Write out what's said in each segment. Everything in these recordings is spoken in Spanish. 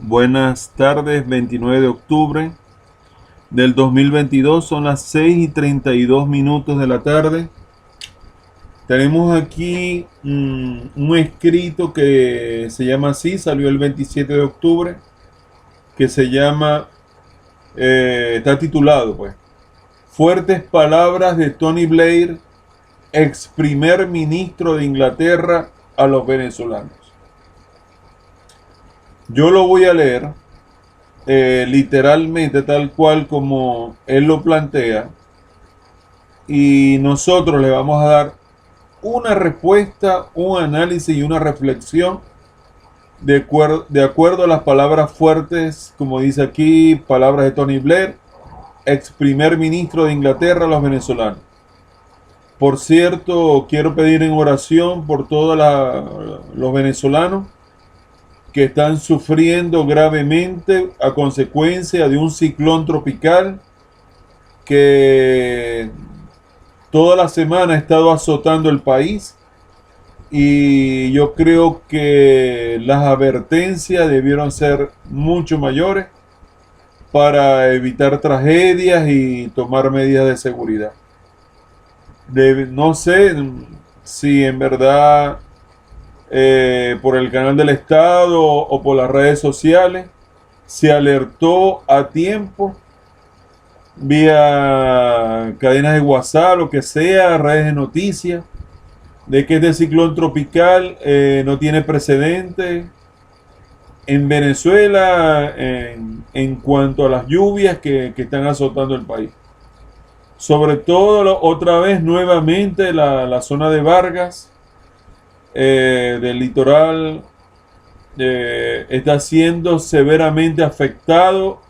Buenas tardes, 29 de octubre del 2022, son las 6:32 de la tarde. Tenemos aquí un escrito que se llama así, salió el 27 de octubre, que se llama, está titulado pues, Fuertes palabras de Tony Blair, ex primer ministro de Inglaterra, a los venezolanos. Yo lo voy a leer literalmente tal cual como él lo plantea, y nosotros le vamos a dar una respuesta, un análisis y una reflexión de acuerdo a las palabras fuertes, como dice aquí, palabras de Tony Blair, ex primer ministro de Inglaterra a los venezolanos. Por cierto, quiero pedir en oración por todos los venezolanos que están sufriendo gravemente a consecuencia de un ciclón tropical que toda la semana ha estado azotando el país, y yo creo que las advertencias debieron ser mucho mayores para evitar tragedias y tomar medidas de seguridad. No sé si en verdad por el canal del Estado o por las redes sociales se alertó a tiempo vía cadenas de WhatsApp, lo que sea, redes de noticias, de que este ciclón tropical no tiene precedente en Venezuela en cuanto a las lluvias que están azotando el país. Sobre todo, otra vez, nuevamente, la zona de Vargas, del litoral, está siendo severamente afectado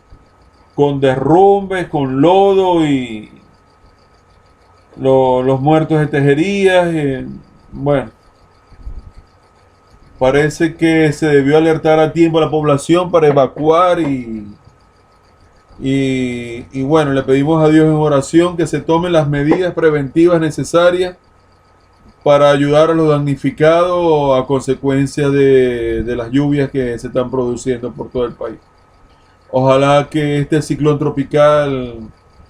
con derrumbes, con lodo y los muertos de Tejerías. Bueno, parece que se debió alertar a tiempo a la población para evacuar y bueno, le pedimos a Dios en oración que se tomen las medidas preventivas necesarias para ayudar a los damnificados a consecuencia de las lluvias que se están produciendo por todo el país. Ojalá que este ciclón tropical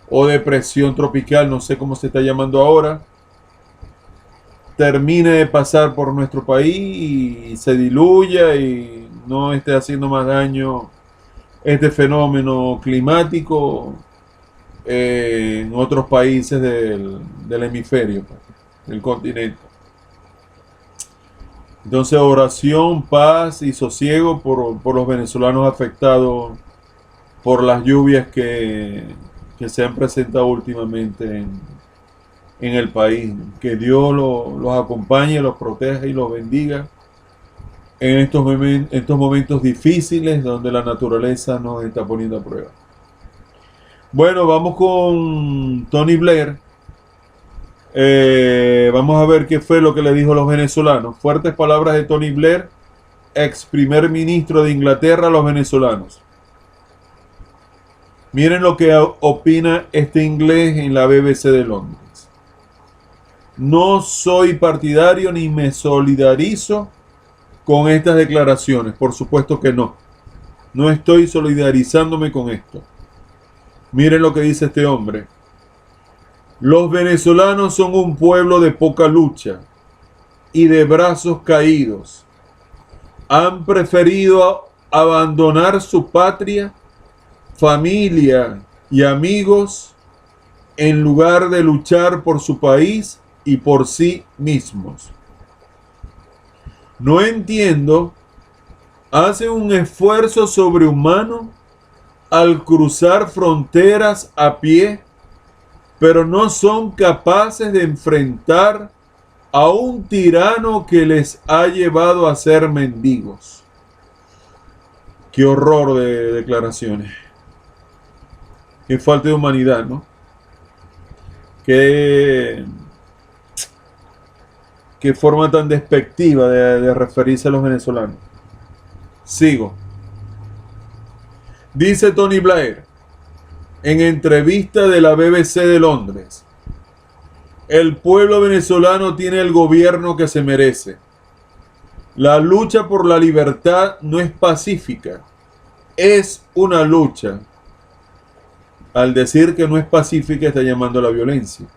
o depresión tropical, no sé cómo se está llamando ahora, termine de pasar por nuestro país y se diluya y no esté haciendo más daño este fenómeno climático en otros países del hemisferio, del continente. Entonces, oración, paz y sosiego por los venezolanos afectados por las lluvias que se han presentado últimamente en el país. Que Dios los acompañe, los proteja y los bendiga en estos momentos difíciles donde la naturaleza nos está poniendo a prueba. Bueno, vamos con Tony Blair. Vamos a ver qué fue lo que le dijo a los venezolanos. Fuertes palabras de Tony Blair, ex primer ministro de Inglaterra, a los venezolanos. Miren lo que opina este inglés en la BBC de Londres. No soy partidario ni me solidarizo con estas declaraciones. Por supuesto que no. No estoy solidarizándome con esto. Miren lo que dice este hombre. Los venezolanos son un pueblo de poca lucha y de brazos caídos. Han preferido abandonar su patria, familia y amigos en lugar de luchar por su país y por sí mismos. No entiendo, hacen un esfuerzo sobrehumano al cruzar fronteras a pie, pero no son capaces de enfrentar a un tirano que les ha llevado a ser mendigos. Qué horror de declaraciones. Qué falta de humanidad, ¿no? Qué forma tan despectiva de referirse a los venezolanos. Sigo. Dice Tony Blair en entrevista de la BBC de Londres: el pueblo venezolano tiene el gobierno que se merece. La lucha por la libertad no es pacífica. es una lucha. Al decir que no es pacífica, está llamando a la violencia.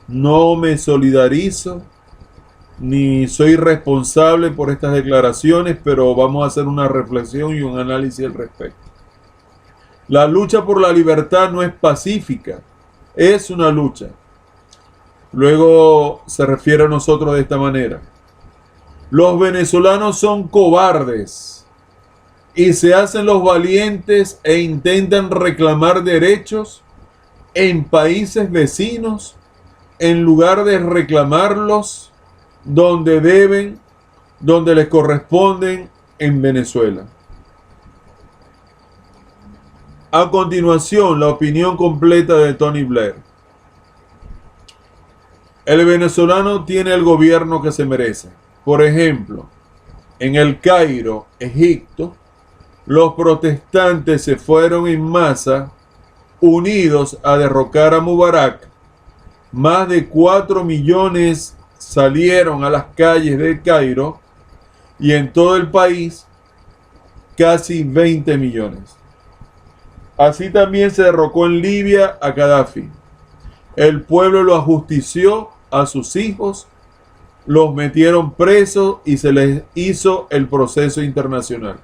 No me solidarizo ni soy responsable por estas declaraciones, pero vamos a hacer una reflexión y un análisis al respecto. La lucha por la libertad no es pacífica, es una lucha. Luego se refiere a nosotros de esta manera: los venezolanos son cobardes y se hacen los valientes e intentan reclamar derechos en países vecinos en lugar de reclamarlos donde deben, donde les corresponden en Venezuela. A continuación, la opinión completa de Tony Blair. El venezolano tiene el gobierno que se merece. Por ejemplo, en El Cairo, Egipto, los protestantes se fueron en masa unidos a derrocar a Mubarak. Más de 4 millones salieron a las calles de Cairo y en todo el país casi 20 millones. Así también se derrocó en Libia a Gaddafi. El pueblo lo ajustició a sus hijos, los metieron presos y se les hizo el proceso internacional.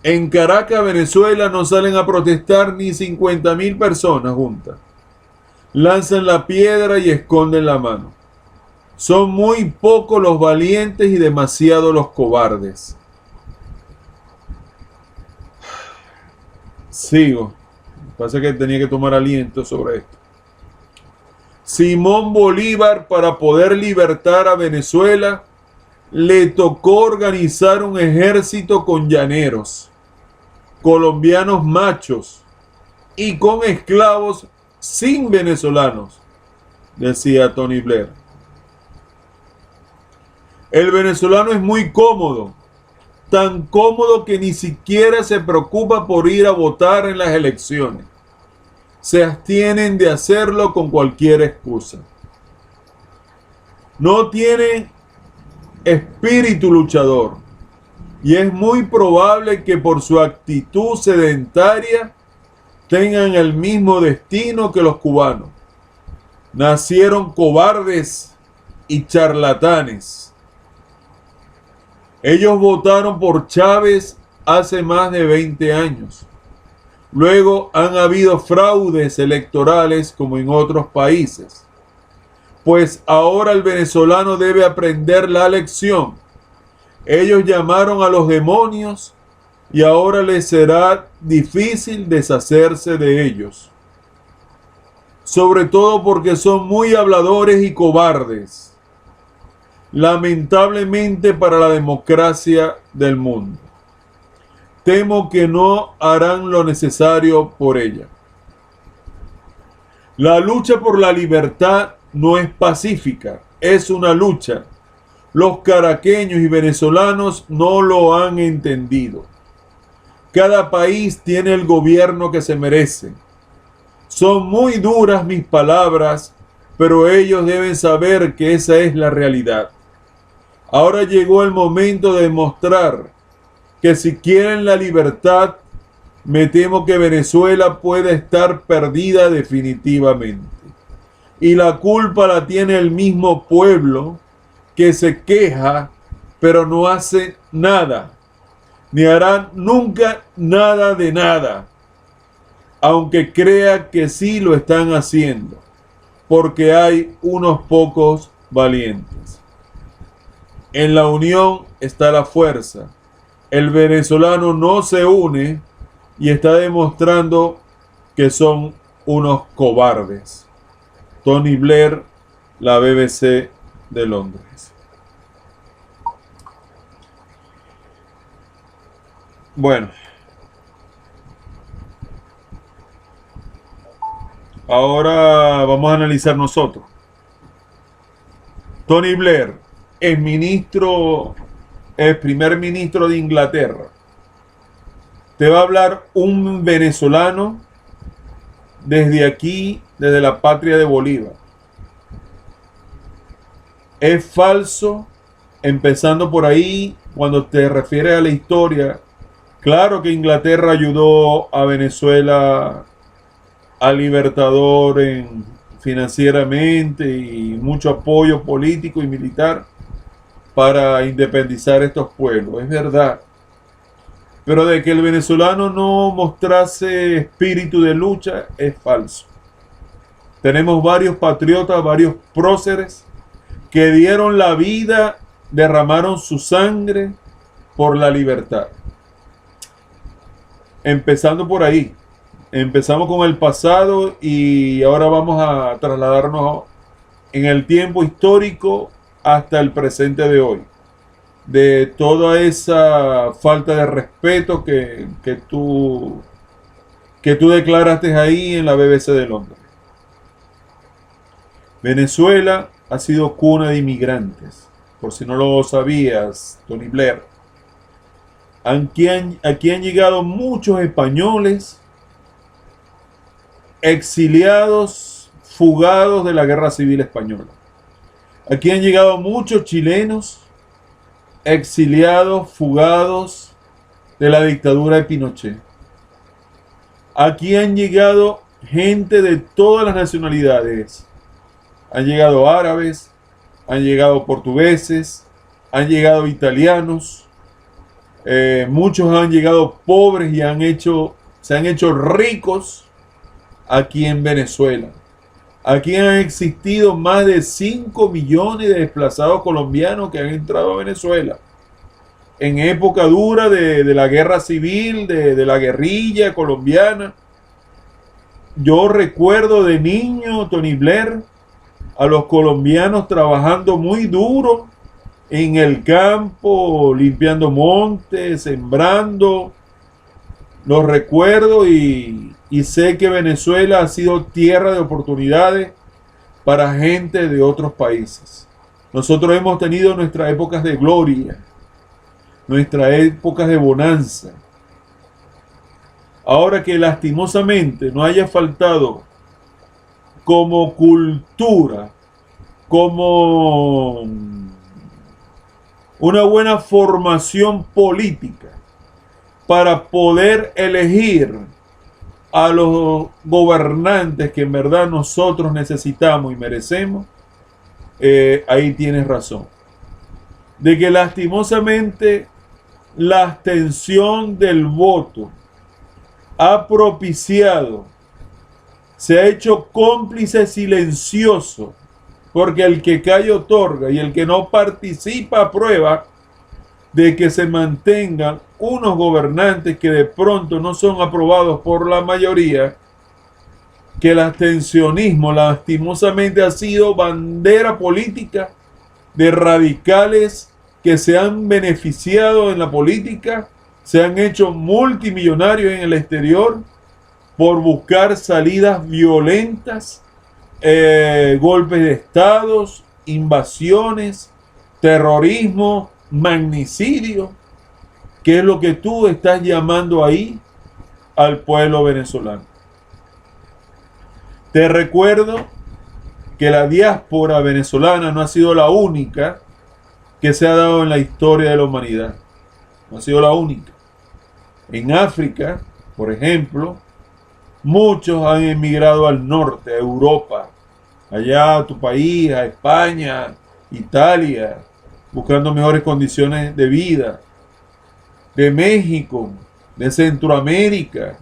En Caracas, Venezuela, no salen a protestar ni 50.000 personas juntas. Lanzan la piedra y esconden la mano. Son muy pocos los valientes y demasiados los cobardes. Sigo. Pasa que tenía que tomar aliento sobre esto. Simón Bolívar, para poder libertar a Venezuela, le tocó organizar un ejército con llaneros, colombianos machos y con esclavos sin venezolanos, decía Tony Blair. El venezolano es muy cómodo, tan cómodo que ni siquiera se preocupa por ir a votar en las elecciones. Se abstienen de hacerlo con cualquier excusa. No tiene espíritu luchador y es muy probable que por su actitud sedentaria tengan el mismo destino que los cubanos. Nacieron cobardes y charlatanes. Ellos votaron por Chávez hace más de 20 años. Luego han habido fraudes electorales como en otros países. Pues ahora el venezolano debe aprender la lección. Ellos llamaron a los demonios y ahora les será difícil deshacerse de ellos. Sobre todo porque son muy habladores y cobardes. Lamentablemente para la democracia del mundo. Temo que no harán lo necesario por ella. La lucha por la libertad no es pacífica, es una lucha. Los caraqueños y venezolanos no lo han entendido. Cada país tiene el gobierno que se merece. Son muy duras mis palabras, pero ellos deben saber que esa es la realidad. Ahora llegó el momento de demostrar que si quieren la libertad, me temo que Venezuela puede estar perdida definitivamente. Y la culpa la tiene el mismo pueblo que se queja, pero no hace nada, ni hará nunca nada de nada, aunque crea que sí lo están haciendo, porque hay unos pocos valientes. En la unión está la fuerza. El venezolano no se une y está demostrando que son unos cobardes. Tony Blair, la BBC de Londres. Bueno, ahora vamos a analizar nosotros. Tony Blair, el primer ministro de Inglaterra. Te va a hablar un venezolano desde aquí, desde la patria de Bolívar. Es falso empezando por ahí, cuando te refieres a la historia, claro que Inglaterra ayudó a Venezuela a Libertador financieramente y mucho apoyo político y militar para independizar estos pueblos, es verdad. Pero de que el venezolano no mostrase espíritu de lucha es falso. Tenemos varios patriotas, varios próceres que dieron la vida, derramaron su sangre por la libertad. Empezando por ahí. Empezamos con el pasado y ahora vamos a trasladarnos en el tiempo histórico hasta el presente de hoy. De toda esa falta de respeto que tú declaraste ahí en la BBC de Londres. Venezuela ha sido cuna de inmigrantes, por si no lo sabías, Tony Blair. Aquí han llegado muchos españoles exiliados, fugados de la Guerra Civil Española. Aquí han llegado muchos chilenos exiliados, fugados de la dictadura de Pinochet. Aquí han llegado gente de todas las nacionalidades. Han llegado árabes, han llegado portugueses, han llegado italianos, muchos han llegado pobres y se han hecho ricos aquí en Venezuela. Aquí han existido más de 5 millones de desplazados colombianos que han entrado a Venezuela. En época dura de la guerra civil, de la guerrilla colombiana. Yo recuerdo de niño, Tony Blair, a los colombianos trabajando muy duro en el campo, limpiando montes, sembrando. Los recuerdo y sé que Venezuela ha sido tierra de oportunidades para gente de otros países. Nosotros hemos tenido nuestras épocas de gloria, nuestras épocas de bonanza. Ahora que lastimosamente no haya faltado como cultura, como una buena formación política para poder elegir a los gobernantes que en verdad nosotros necesitamos y merecemos, ahí tienes razón. De que lastimosamente la abstención del voto ha propiciado, se ha hecho cómplice silencioso, porque el que calla otorga y el que no participa aprueba de que se mantengan unos gobernantes que de pronto no son aprobados por la mayoría, que el abstencionismo lastimosamente ha sido bandera política de radicales que se han beneficiado en la política, se han hecho multimillonarios en el exterior por buscar salidas violentas, golpes de estados, invasiones, terrorismo, magnicidio. ¿Qué es lo que tú estás llamando ahí al pueblo venezolano? Te recuerdo que la diáspora venezolana no ha sido la única que se ha dado en la historia de la humanidad. No ha sido la única. En África, por ejemplo, muchos han emigrado al norte, a Europa, allá a tu país, a España, Italia, buscando mejores condiciones de vida. De México, de Centroamérica,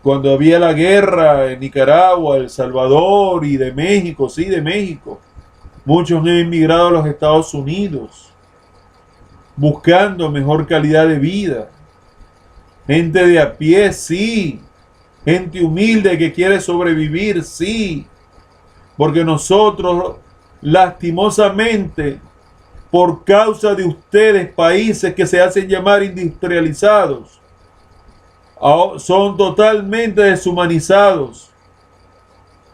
cuando había la guerra en Nicaragua, El Salvador y de México, sí, de México. Muchos han emigrado a los Estados Unidos, buscando mejor calidad de vida. Gente de a pie, sí. Gente humilde que quiere sobrevivir, sí. Porque nosotros, lastimosamente, por causa de ustedes, países que se hacen llamar industrializados, son totalmente deshumanizados.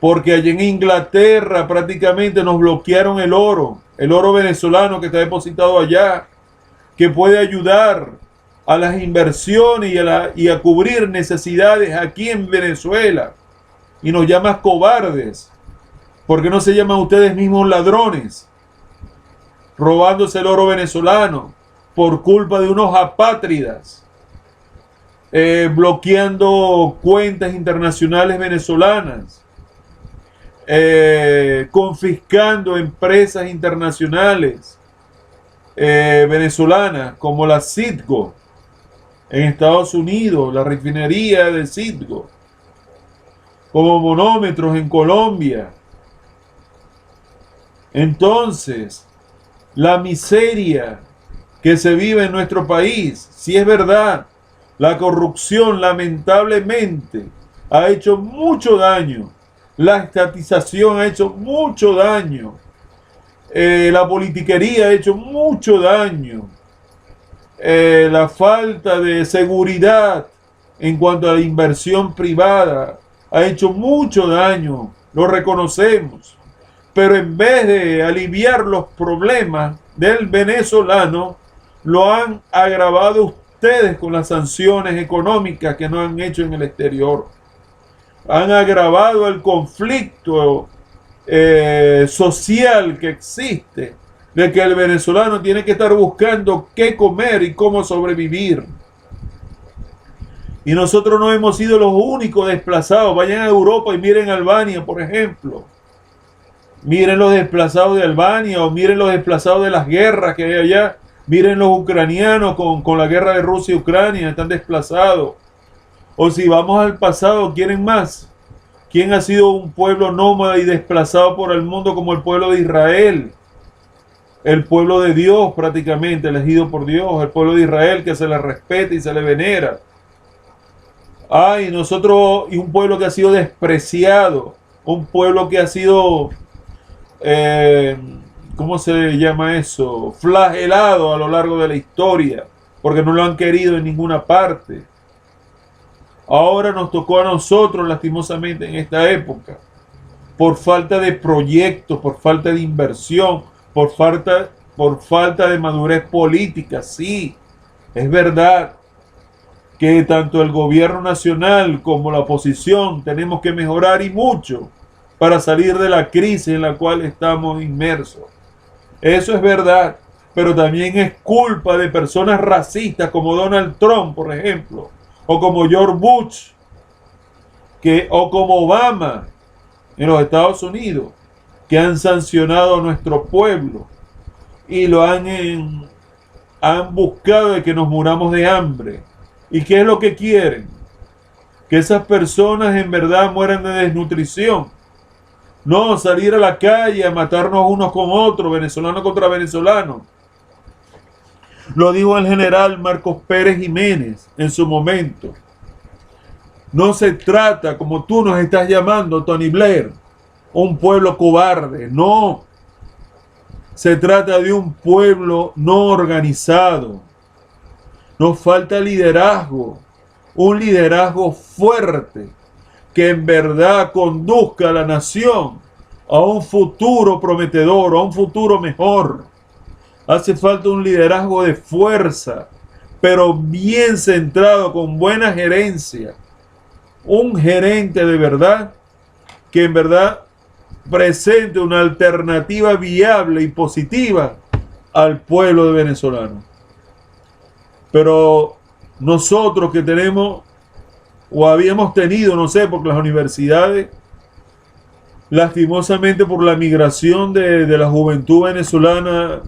Porque allí en Inglaterra prácticamente nos bloquearon el oro venezolano que está depositado allá, que puede ayudar a las inversiones y a cubrir necesidades aquí en Venezuela. Y nos llaman cobardes. ¿Por qué no se llaman ustedes mismos ladrones? robándose el oro venezolano por culpa de unos apátridas, bloqueando cuentas internacionales venezolanas, confiscando empresas internacionales venezolanas como la Citgo en Estados Unidos, la refinería de Citgo, como Monómetros en Colombia. Entonces, la miseria que se vive en nuestro país, si es verdad, la corrupción lamentablemente ha hecho mucho daño, la estatización ha hecho mucho daño, la politiquería ha hecho mucho daño, la falta de seguridad en cuanto a la inversión privada ha hecho mucho daño, lo reconocemos. Pero en vez de aliviar los problemas del venezolano, lo han agravado ustedes con las sanciones económicas que nos han hecho en el exterior. Han agravado el conflicto social que existe, de que el venezolano tiene que estar buscando qué comer y cómo sobrevivir. Y nosotros no hemos sido los únicos desplazados. Vayan a Europa y miren Albania, por ejemplo. Miren los desplazados de Albania, o miren los desplazados de las guerras que hay allá. Miren los ucranianos con la guerra de Rusia y Ucrania, están desplazados. O si vamos al pasado, ¿quieren más? ¿Quién ha sido un pueblo nómada y desplazado por el mundo como el pueblo de Israel? El pueblo de Dios prácticamente, elegido por Dios, el pueblo de Israel que se le respeta y se le venera. Ay, nosotros, y un pueblo que ha sido despreciado, un pueblo que ha sido, ¿cómo se llama eso? Flagelado a lo largo de la historia, porque no lo han querido en ninguna parte. Ahora nos tocó a nosotros, lastimosamente, en esta época, por falta de proyectos, por falta de inversión, por falta de madurez política. Sí, es verdad que tanto el gobierno nacional como la oposición tenemos que mejorar y mucho para salir de la crisis en la cual estamos inmersos. Eso es verdad, pero también es culpa de personas racistas como Donald Trump, por ejemplo, o como George Bush, o como Obama en los Estados Unidos, que han sancionado a nuestro pueblo y lo han buscado de que nos muramos de hambre. ¿Y qué es lo que quieren? Que esas personas en verdad mueran de desnutrición. No salir a la calle a matarnos unos con otros, venezolano contra venezolano. Lo dijo el general Marcos Pérez Jiménez en su momento. No se trata, como tú nos estás llamando, Tony Blair, un pueblo cobarde. No. Se trata de un pueblo no organizado. Nos falta liderazgo, un liderazgo fuerte que en verdad conduzca a la nación a un futuro prometedor, a un futuro mejor. Hace falta un liderazgo de fuerza, pero bien centrado, con buena gerencia. Un gerente de verdad que en verdad presente una alternativa viable y positiva al pueblo venezolano. Pero nosotros que tenemos o habíamos tenido, no sé, porque las universidades, lastimosamente por la migración de la juventud venezolana,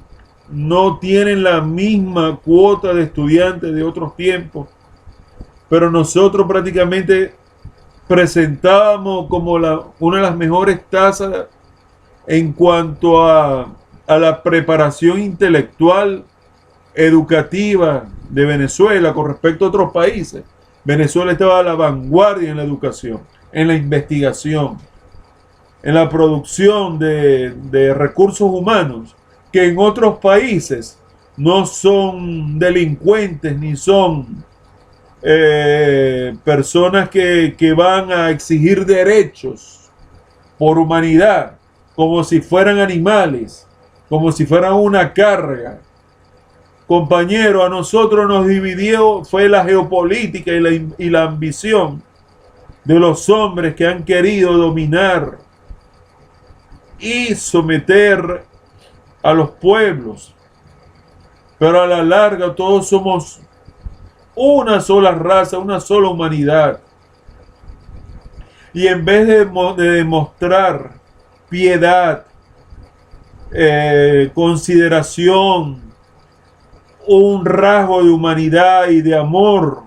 no tienen la misma cuota de estudiantes de otros tiempos, pero nosotros prácticamente presentábamos como una de las mejores tasas en cuanto a la preparación intelectual, educativa de Venezuela con respecto a otros países. Venezuela estaba a la vanguardia en la educación, en la investigación, en la producción de recursos humanos, que en otros países no son delincuentes ni son personas que van a exigir derechos por humanidad, como si fueran animales, como si fueran una carga. Compañero, a nosotros nos dividió fue la geopolítica y la ambición de los hombres que han querido dominar y someter a los pueblos, pero a la larga todos somos una sola raza, una sola humanidad. Y en vez de demostrar piedad, consideración, un rasgo de humanidad y de amor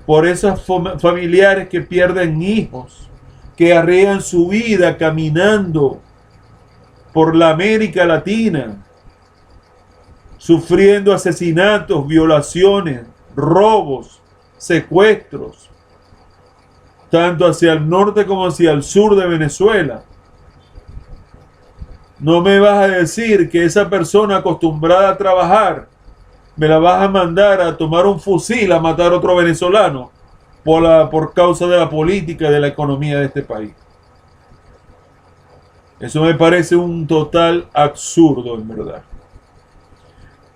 por esos familiares que pierden hijos, que arriesgan su vida caminando por la América Latina, sufriendo asesinatos, violaciones, robos, secuestros, tanto hacia el norte como hacia el sur de Venezuela. No me vas a decir que esa persona acostumbrada a trabajar, me la vas a mandar a tomar un fusil a matar a otro venezolano por causa de la política y de la economía de este país. Eso me parece un total absurdo, en verdad.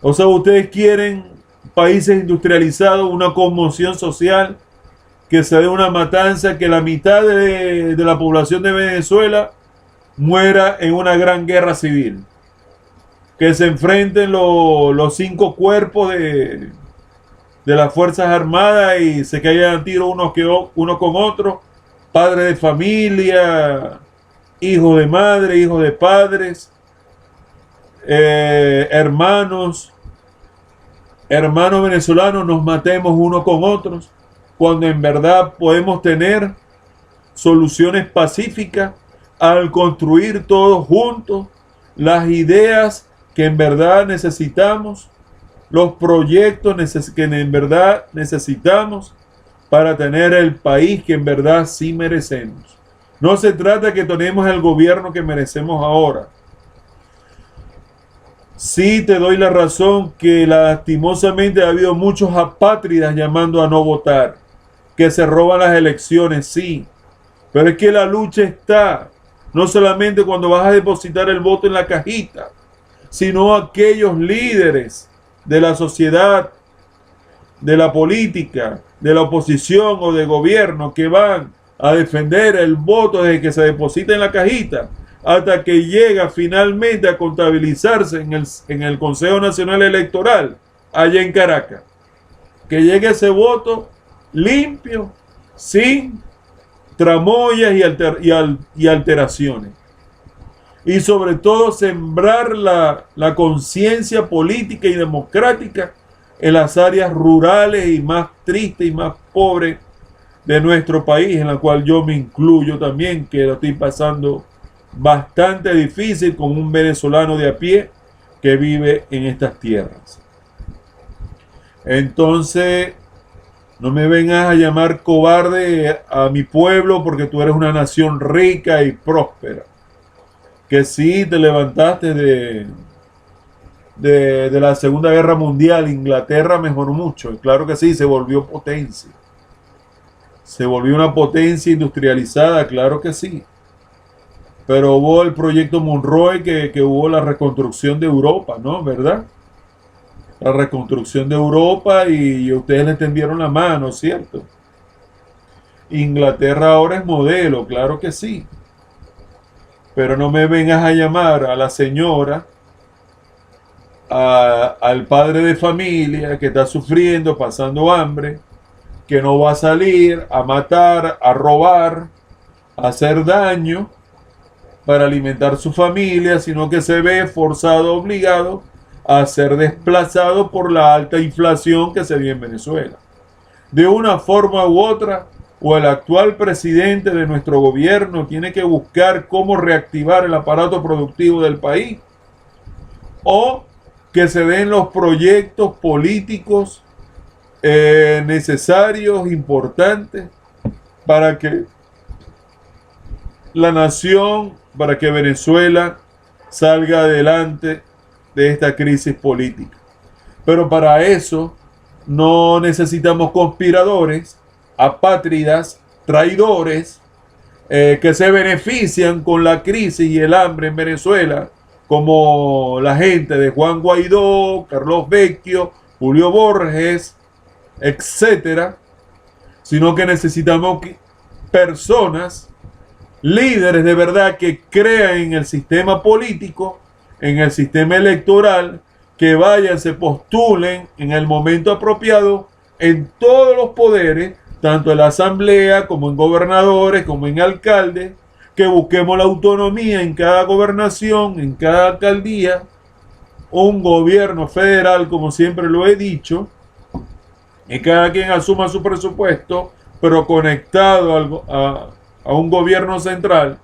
O sea, ustedes quieren países industrializados, una conmoción social, que se dé una matanza, que la mitad de la población de Venezuela muera en una gran guerra civil, que se enfrenten los 5 cuerpos de las Fuerzas Armadas y se caigan a tiro uno con otro, padres de familia, hijos de madre, hijos de padres, hermanos venezolanos, nos matemos unos con otros, cuando en verdad podemos tener soluciones pacíficas al construir todos juntos las ideas que en verdad necesitamos, los proyectos que en verdad necesitamos para tener el país que en verdad sí merecemos. No se trata de que tenemos el gobierno que merecemos ahora. Sí te doy la razón que lastimosamente ha habido muchos apátridas llamando a no votar, que se roban las elecciones, sí. Pero es que la lucha está, no solamente cuando vas a depositar el voto en la cajita, sino aquellos líderes de la sociedad, de la política, de la oposición o de gobierno que van a defender el voto desde que se deposita en la cajita hasta que llega finalmente a contabilizarse en el Consejo Nacional Electoral allá en Caracas. Que llegue ese voto limpio, sin tramoyas y alteraciones. Y sobre todo sembrar la conciencia política y democrática en las áreas rurales y más tristes y más pobres de nuestro país, en la cual yo me incluyo también, que lo estoy pasando bastante difícil como un venezolano de a pie que vive en estas tierras. Entonces, no me vengas a llamar cobarde a mi pueblo porque tú eres una nación rica y próspera. Que sí te levantaste de la Segunda Guerra Mundial. Inglaterra mejoró mucho. Claro que sí, se volvió potencia. Se volvió una potencia industrializada, claro que sí. Pero hubo el proyecto Monroe que hubo la reconstrucción de Europa, ¿no? ¿Verdad? La reconstrucción de Europa y ustedes le tendieron la mano, ¿cierto? Inglaterra ahora es modelo, claro que sí. Pero no me vengas a llamar a la señora, al padre de familia que está sufriendo, pasando hambre, que no va a salir a matar, a robar, a hacer daño para alimentar su familia, sino que se ve forzado, obligado a ser desplazado por la alta inflación que se vive en Venezuela. De una forma u otra, o el actual presidente de nuestro gobierno tiene que buscar cómo reactivar el aparato productivo del país, o que se den los proyectos políticos necesarios, importantes, para que la nación, para que Venezuela salga adelante de esta crisis política. Pero para eso no necesitamos conspiradores, apátridas, traidores, que se benefician con la crisis y el hambre en Venezuela, como la gente de Juan Guaidó, Carlos Vecchio, Julio Borges, etcétera, sino que necesitamos personas, líderes de verdad que crean en el sistema político, en el sistema electoral, que vayan, se postulen en el momento apropiado en todos los poderes, tanto en la asamblea como en gobernadores, como en alcaldes, que busquemos la autonomía en cada gobernación, en cada alcaldía, un gobierno federal, como siempre lo he dicho, y cada quien asuma su presupuesto, pero conectado a un gobierno central.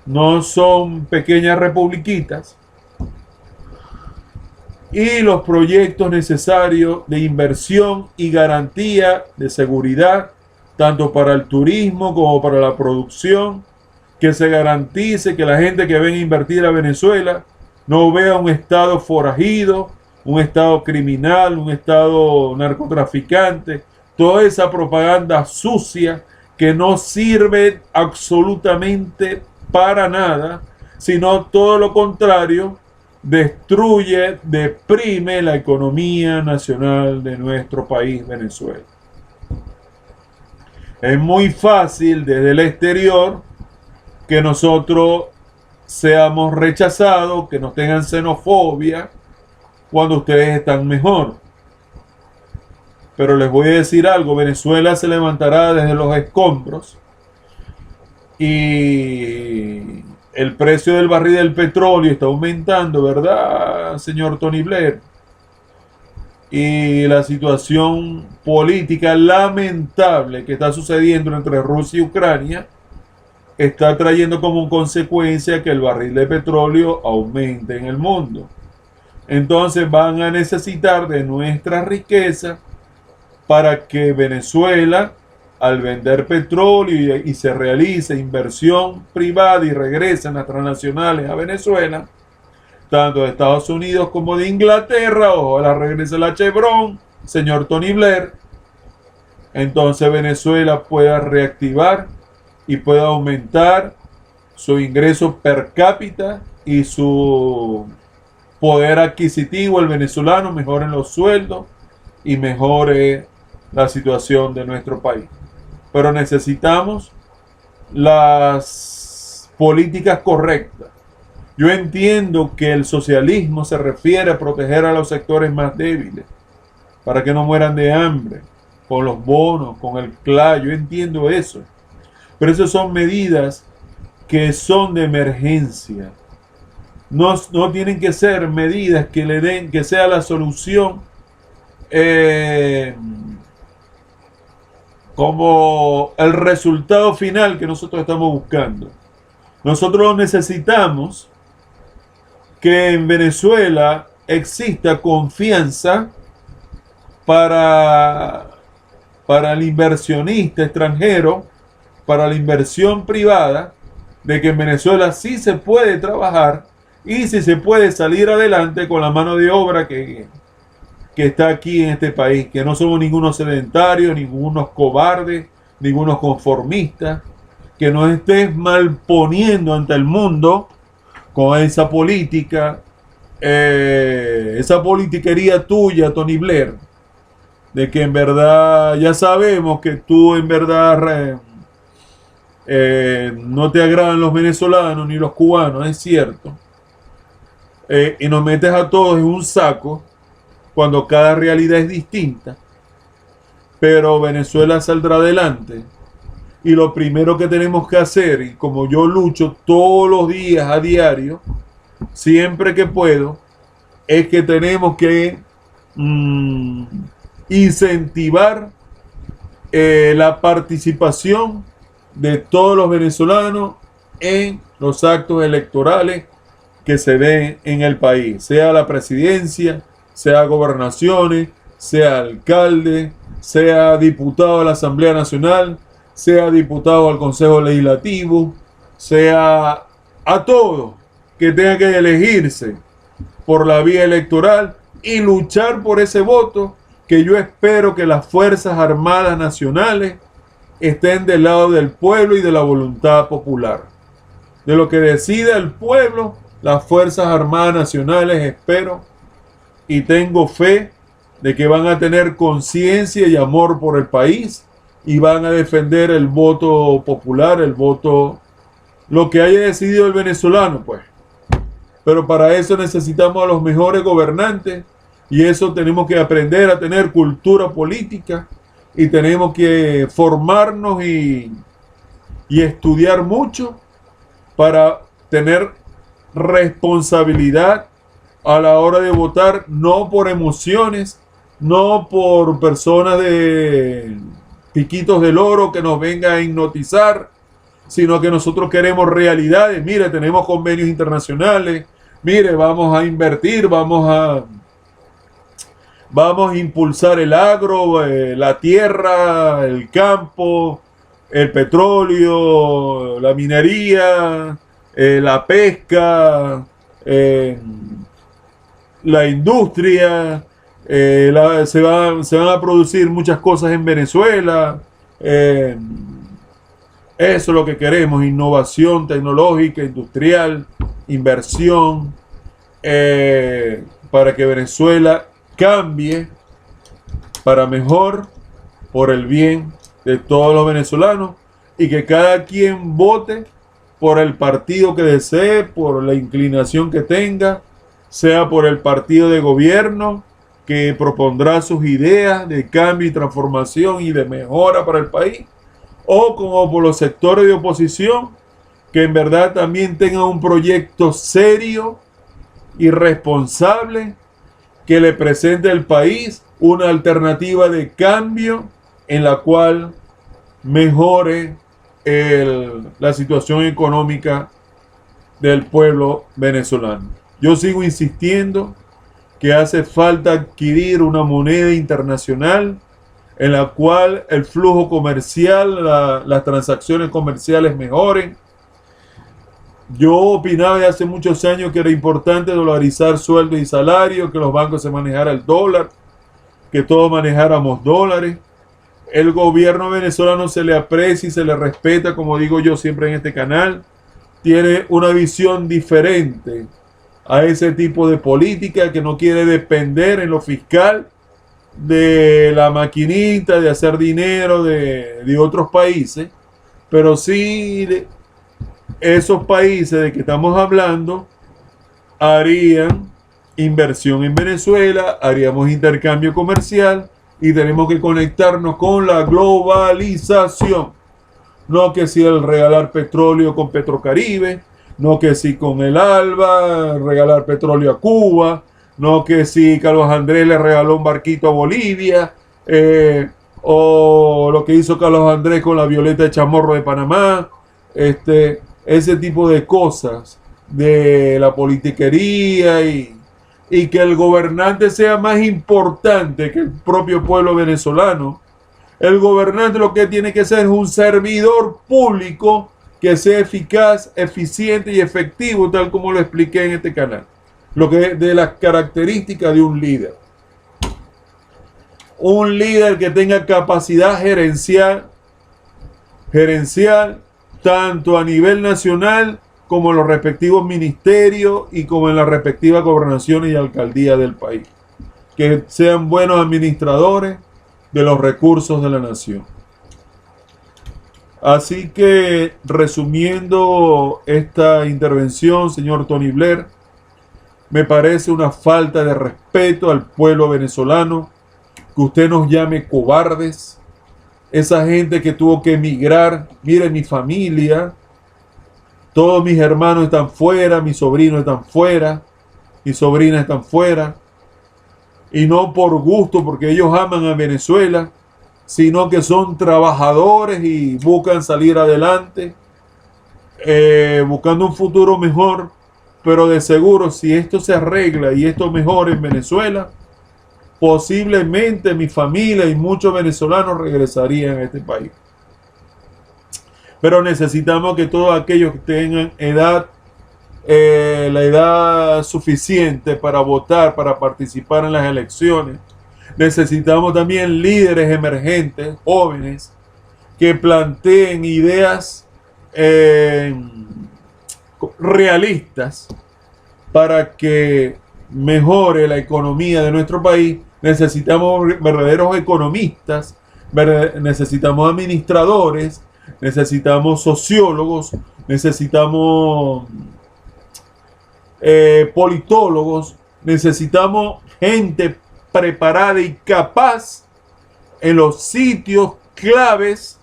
No son pequeñas republiquitas. Y los proyectos necesarios de inversión y garantía de seguridad, tanto para el turismo como para la producción, que se garantice que la gente que venga a invertir a Venezuela no vea un estado forajido, un estado criminal, un estado narcotraficante, toda esa propaganda sucia que no sirve absolutamente para nada, sino todo lo contrario, destruye, deprime la economía nacional de nuestro país, Venezuela. Es muy fácil desde el exterior que nosotros seamos rechazados, que nos tengan xenofobia cuando ustedes están mejor. Pero les voy a decir algo, Venezuela se levantará desde los escombros y el precio del barril del petróleo está aumentando, ¿verdad, señor Tony Blair? Y la situación política lamentable que está sucediendo entre Rusia y Ucrania está trayendo como consecuencia que el barril de petróleo aumente en el mundo. Entonces van a necesitar de nuestra riqueza para que Venezuela, al vender petróleo y se realice inversión privada y regresen las transnacionales a Venezuela, tanto de Estados Unidos como de Inglaterra, ojalá regrese la Chevron, señor Tony Blair, entonces Venezuela pueda reactivar y pueda aumentar su ingreso per cápita y su poder adquisitivo. El venezolano mejore los sueldos y mejore la situación de nuestro país. Pero necesitamos las políticas correctas. Yo entiendo que el socialismo se refiere a proteger a los sectores más débiles para que no mueran de hambre, con los bonos, con el CLA. Yo entiendo eso. Pero esas son medidas que son de emergencia. No tienen que ser medidas que le den, que sea la solución como el resultado final que nosotros estamos buscando. Nosotros necesitamos que en Venezuela exista confianza para el inversionista extranjero, para la inversión privada, de que en Venezuela sí se puede trabajar y sí se puede salir adelante con la mano de obra que está aquí en este país, que no somos ningunos sedentarios, ningunos cobardes, ningunos conformistas, que nos estés malponiendo ante el mundo con esa política, esa politiquería tuya, Tony Blair, de que en verdad ya sabemos que tú en verdad no te agradan los venezolanos ni los cubanos, es cierto, y nos metes a todos en un saco cuando cada realidad es distinta, pero Venezuela saldrá adelante. Y lo primero que tenemos que hacer, y como yo lucho todos los días a diario, siempre que puedo, es que tenemos que incentivar la participación de todos los venezolanos en los actos electorales que se den en el país, sea la presidencia, sea gobernaciones, sea alcalde, sea diputado a la Asamblea Nacional, sea diputado al Consejo Legislativo, sea a todos que tenga que elegirse por la vía electoral y luchar por ese voto, que yo espero que las Fuerzas Armadas Nacionales estén del lado del pueblo y de la voluntad popular. De lo que decida el pueblo, las Fuerzas Armadas Nacionales espero y tengo fe de que van a tener conciencia y amor por el país y van a defender el voto popular, el voto, lo que haya decidido el venezolano, pues. pero para eso necesitamos a los mejores gobernantes y eso tenemos que aprender a tener cultura política y tenemos que formarnos y estudiar mucho para tener responsabilidad a la hora de votar, no por emociones, no por personas de piquitos del oro que nos vengan a hipnotizar, sino que nosotros queremos realidades. Mire, tenemos convenios internacionales, mire, vamos a invertir, vamos a impulsar el agro, la tierra, el campo, el petróleo, la minería, la pesca, la industria, se van a producir muchas cosas en Venezuela. Eso es lo que queremos, innovación tecnológica, industrial, inversión, para que Venezuela cambie para mejor, por el bien de todos los venezolanos, y que cada quien vote por el partido que desee, por la inclinación que tenga, sea por el partido de gobierno que propondrá sus ideas de cambio y transformación y de mejora para el país, o como por los sectores de oposición que en verdad también tengan un proyecto serio y responsable que le presente al país una alternativa de cambio en la cual mejore la situación económica del pueblo venezolano. Yo sigo insistiendo que hace falta adquirir una moneda internacional en la cual el flujo comercial, las transacciones comerciales mejoren. Yo opinaba de hace muchos años que era importante dolarizar sueldos y salarios, que los bancos se manejara el dólar, que todos manejáramos dólares. El gobierno venezolano se le aprecia y se le respeta, como digo yo siempre en este canal. Tiene una visión diferente a ese tipo de política que no quiere depender en lo fiscal de la maquinita, de hacer dinero de otros países, pero sí esos países de que estamos hablando harían inversión en Venezuela, haríamos intercambio comercial y tenemos que conectarnos con la globalización. No que si el regalar petróleo con Petrocaribe, no que si con el ALBA regalar petróleo a Cuba, no que si Carlos Andrés le regaló un barquito a Bolivia, o lo que hizo Carlos Andrés con la Violeta de Chamorro de Panamá, ese tipo de cosas de la politiquería y que el gobernante sea más importante que el propio pueblo venezolano. El gobernante lo que tiene que ser es un servidor público que sea eficaz, eficiente y efectivo, tal como lo expliqué en este canal. Lo que es de las características de un líder. Un líder que tenga capacidad gerencial, tanto a nivel nacional como en los respectivos ministerios y como en las respectivas gobernaciones y alcaldías del país. Que sean buenos administradores de los recursos de la nación. Así que, resumiendo esta intervención, señor Tony Blair, me parece una falta de respeto al pueblo venezolano que usted nos llame cobardes. Esa gente que tuvo que emigrar, mire mi familia, todos mis hermanos están fuera, mis sobrinos están fuera, mis sobrinas están fuera, y no por gusto, porque ellos aman a Venezuela, sino que son trabajadores y buscan salir adelante, buscando un futuro mejor. Pero de seguro, si esto se arregla y esto mejora en Venezuela, posiblemente mi familia y muchos venezolanos regresarían a este país. Pero necesitamos que todos aquellos que tengan edad, la edad suficiente para votar, para participar en las elecciones, necesitamos también líderes emergentes, jóvenes, que planteen ideas realistas para que mejore la economía de nuestro país. Necesitamos verdaderos economistas, necesitamos administradores, necesitamos sociólogos, necesitamos politólogos, necesitamos gente preparada y capaz en los sitios claves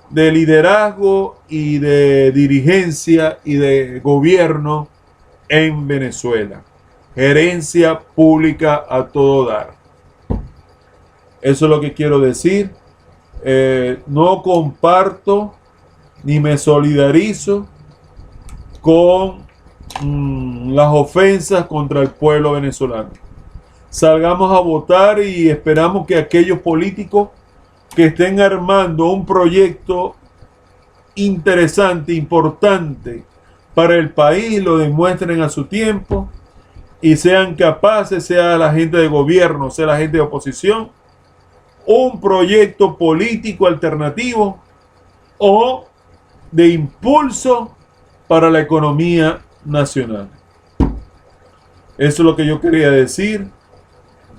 de liderazgo y de dirigencia y de gobierno en Venezuela. Gerencia pública a todo dar. Eso es lo que quiero decir. No comparto ni me solidarizo con las ofensas contra el pueblo venezolano. Salgamos a votar y esperamos que aquellos políticos que estén armando un proyecto interesante, importante para el país, lo demuestren a su tiempo y sean capaces, sea la gente de gobierno, sea la gente de oposición, un proyecto político alternativo o de impulso para la economía nacional. Eso es lo que yo quería decir.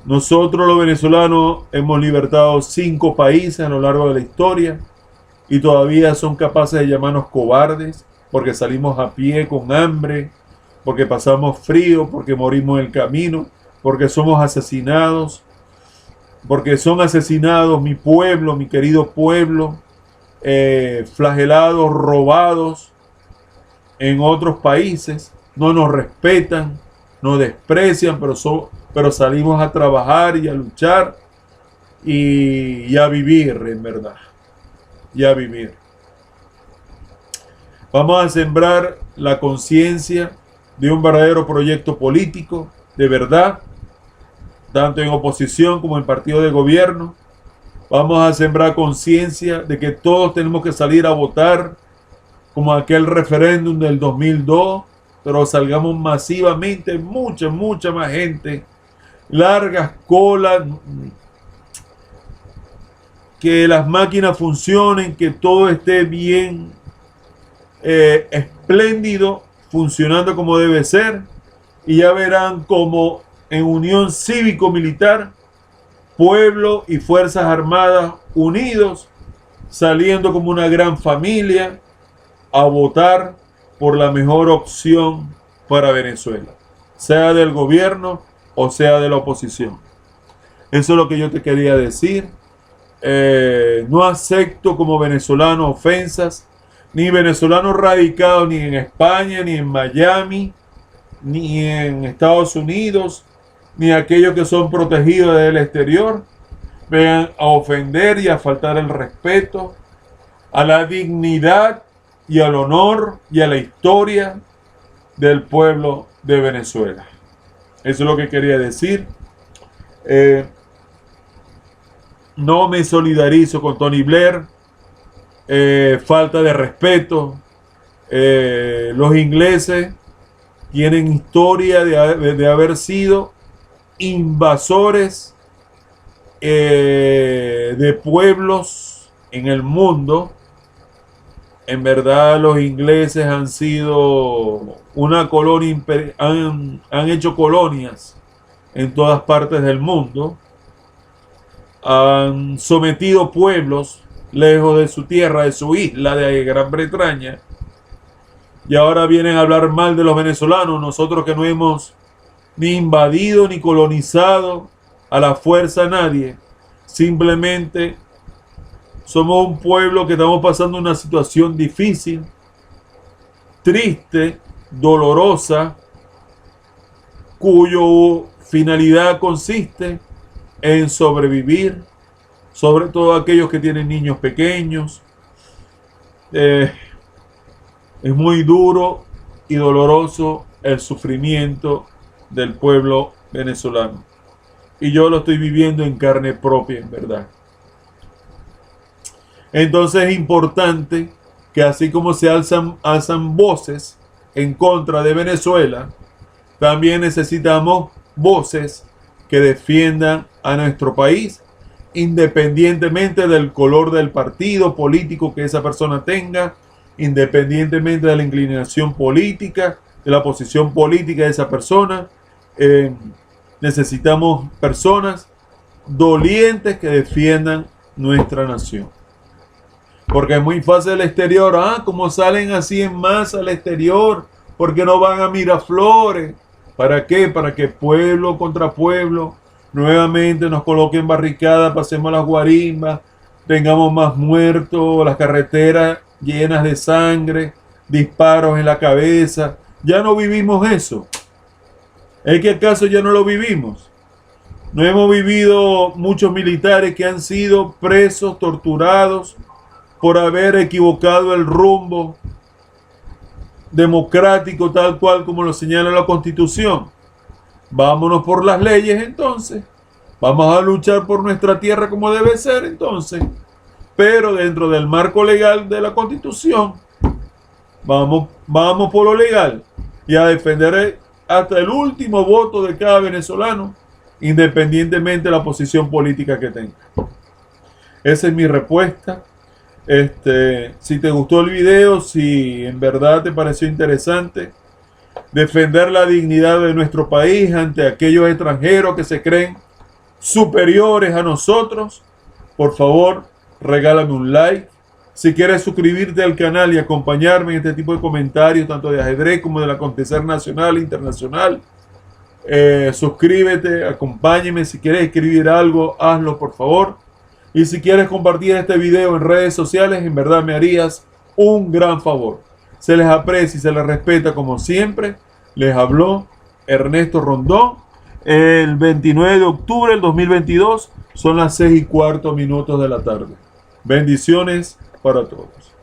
Nosotros los venezolanos hemos libertado 5 países a lo largo de la historia y todavía son capaces de llamarnos cobardes porque salimos a pie con hambre, porque pasamos frío, porque morimos en el camino, porque somos asesinados, porque son asesinados mi pueblo, mi querido pueblo, flagelados, robados en otros países, no nos respetan, nos desprecian, pero salimos a trabajar y a luchar y a vivir, en verdad, y a vivir. Vamos a sembrar la conciencia de un verdadero proyecto político, de verdad, tanto en oposición como en partido de gobierno. Vamos a sembrar conciencia de que todos tenemos que salir a votar como aquel referéndum del 2002, pero salgamos masivamente, mucha más gente, largas colas, que las máquinas funcionen, que todo esté bien, espléndido, funcionando como debe ser, y ya verán como en unión cívico-militar, pueblo y fuerzas armadas unidos, saliendo como una gran familia a votar por la mejor opción para Venezuela, sea del gobierno o sea de la oposición. Eso es lo que yo te quería decir. No acepto como venezolano ofensas, ni venezolanos radicados ni en España, ni en Miami, ni en Estados Unidos, ni aquellos que son protegidos del exterior, vengan a ofender y a faltar el respeto a la dignidad y al honor y a la historia del pueblo de Venezuela. Eso es lo que quería decir. No me solidarizo con Tony Blair. Falta de respeto. Los ingleses tienen historia de haber sido invasores de pueblos en el mundo. En verdad los ingleses han sido una colonia, han hecho colonias en todas partes del mundo, han sometido pueblos lejos de su tierra, de su isla de Gran Bretaña, y ahora vienen a hablar mal de los venezolanos, nosotros que no hemos ni invadido ni colonizado a la fuerza a nadie, simplemente somos un pueblo que estamos pasando una situación difícil, triste, dolorosa, cuyo finalidad consiste en sobrevivir, sobre todo aquellos que tienen niños pequeños. Es muy duro y doloroso el sufrimiento del pueblo venezolano. Y yo lo estoy viviendo en carne propia, en verdad. Entonces es importante que así como se alzan voces en contra de Venezuela, también necesitamos voces que defiendan a nuestro país, independientemente del color del partido político que esa persona tenga, independientemente de la inclinación política, de la posición política de esa persona. Necesitamos personas dolientes que defiendan nuestra nación. Porque es muy fácil el exterior. Como salen así en masa al exterior ¿Por qué no van a Miraflores? ¿Para qué? Para que pueblo contra pueblo nuevamente nos coloquen barricadas, pasemos las guarimbas, tengamos más muertos, las carreteras llenas de sangre, disparos en la cabeza. Ya no vivimos eso. ¿Es que acaso ya no lo vivimos? No hemos vivido muchos militares que han sido presos, torturados por haber equivocado el rumbo democrático tal cual como lo señala la Constitución. Vámonos por las leyes entonces. Vamos a luchar por nuestra tierra como debe ser entonces. Pero dentro del marco legal de la Constitución. Vamos por lo legal y a defender hasta el último voto de cada venezolano, independientemente de la posición política que tenga. Esa es mi respuesta. Si te gustó el video, si en verdad te pareció interesante defender la dignidad de nuestro país ante aquellos extranjeros que se creen superiores a nosotros, por favor, regálame un like. Si quieres suscribirte al canal y acompañarme en este tipo de comentarios, tanto de ajedrez como del acontecer nacional e internacional, suscríbete, acompáñeme. Si quieres escribir algo, hazlo por favor. Y si quieres compartir este video en redes sociales, en verdad me harías un gran favor. Se les aprecia y se les respeta como siempre. Les habló Ernesto Rondón. El 29 de octubre del 2022 son las 6:15 de la tarde. Bendiciones para todos.